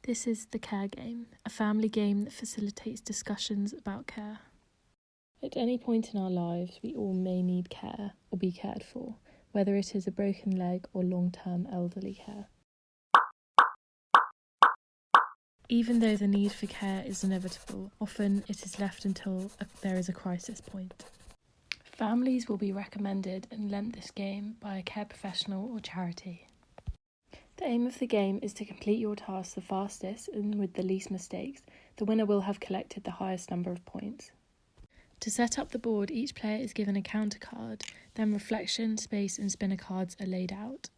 This is the Care Game, a family game that facilitates discussions about care. At any point in our lives, we all may need care or be cared for, whether it is a broken leg or long-term elderly care. Even though the need for care is inevitable, often it is left until there is a crisis point. Families will be recommended and lent this game by a care professional or charity. The aim of the game is to complete your task the fastest and with the least mistakes. The winner will have collected the highest number of points. To set up the board, each player is given a counter card, then reflection, space and spinner cards are laid out.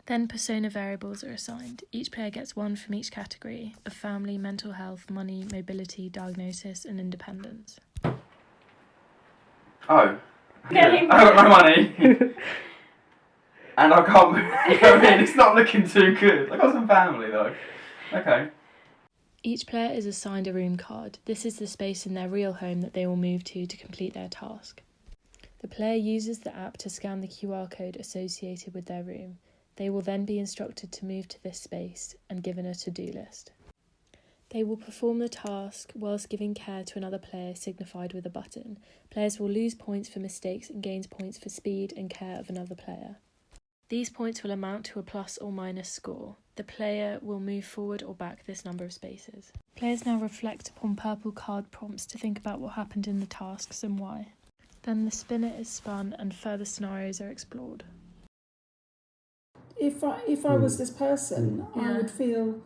Then persona variables are assigned. Each player gets one from each category of family, mental health, money, mobility, diagnosis and independence. Oh. Yeah. I got no money. And I can't. I mean, it's not looking too good. I got some family though. Okay. Each player is assigned a room card. This is the space in their real home that they will move to complete their task. The player uses the app to scan the QR code associated with their room. They will then be instructed to move to this space and given a to-do list. They will perform the task whilst giving care to another player signified with a button. Players will lose points for mistakes and gain points for speed and care of another player. These points will amount to a plus or minus score. The player will move forward or back this number of spaces. Players now reflect upon purple card prompts to think about what happened in the tasks and why. Then the spinner is spun and further scenarios are explored. If I was this person, I would feel...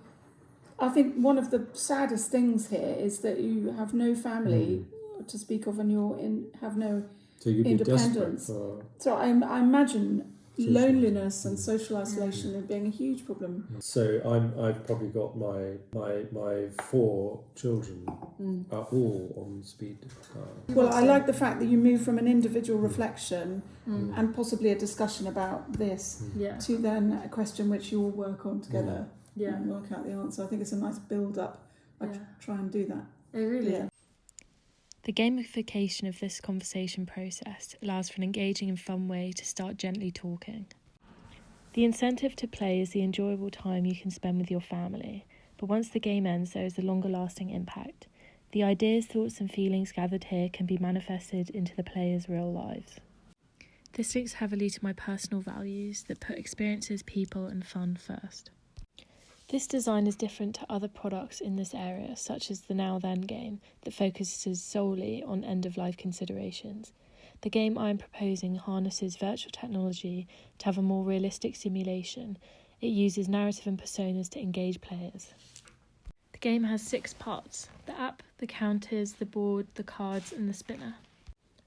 I think one of the saddest things here is that you have no family to speak of and have no independence. So I imagine loneliness and social isolation being a huge problem. So I've probably got my 4 children are all on speed. Well, I like the fact that you move from an individual reflection and possibly a discussion about this to then a question which you all work on together and work out the answer. I think it's a nice build-up. I try and do that. Oh, really? Yeah. The gamification of this conversation process allows for an engaging and fun way to start gently talking. The incentive to play is the enjoyable time you can spend with your family, but once the game ends, there is a longer lasting impact. The ideas, thoughts and feelings gathered here can be manifested into the players' real lives. This links heavily to my personal values that put experiences, people and fun first. This design is different to other products in this area, such as the Now Then game, that focuses solely on end-of-life considerations. The game I am proposing harnesses virtual technology to have a more realistic simulation. It uses narrative and personas to engage players. The game has 6 parts: the app, the counters, the board, the cards and the spinner.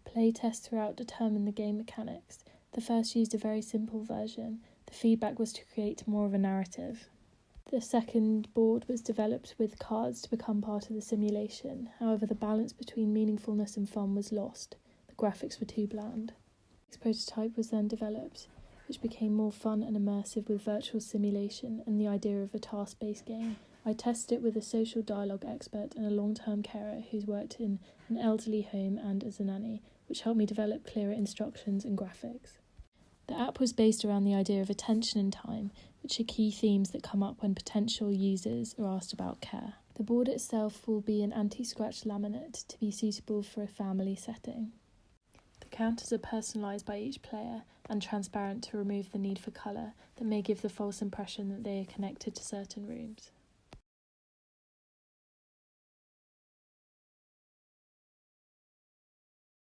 Play tests throughout determine the game mechanics. The first used a very simple version. The feedback was to create more of a narrative. The second board was developed with cards to become part of the simulation. However, the balance between meaningfulness and fun was lost. The graphics were too bland. The next prototype was then developed, which became more fun and immersive with virtual simulation and the idea of a task-based game. I tested it with a social dialogue expert and a long-term carer who's worked in an elderly home and as a nanny, which helped me develop clearer instructions and graphics. The app was based around the idea of attention and time, which are key themes that come up when potential users are asked about care. The board itself will be an anti-scratch laminate to be suitable for a family setting. The counters are personalised by each player and transparent to remove the need for colour that may give the false impression that they are connected to certain rooms.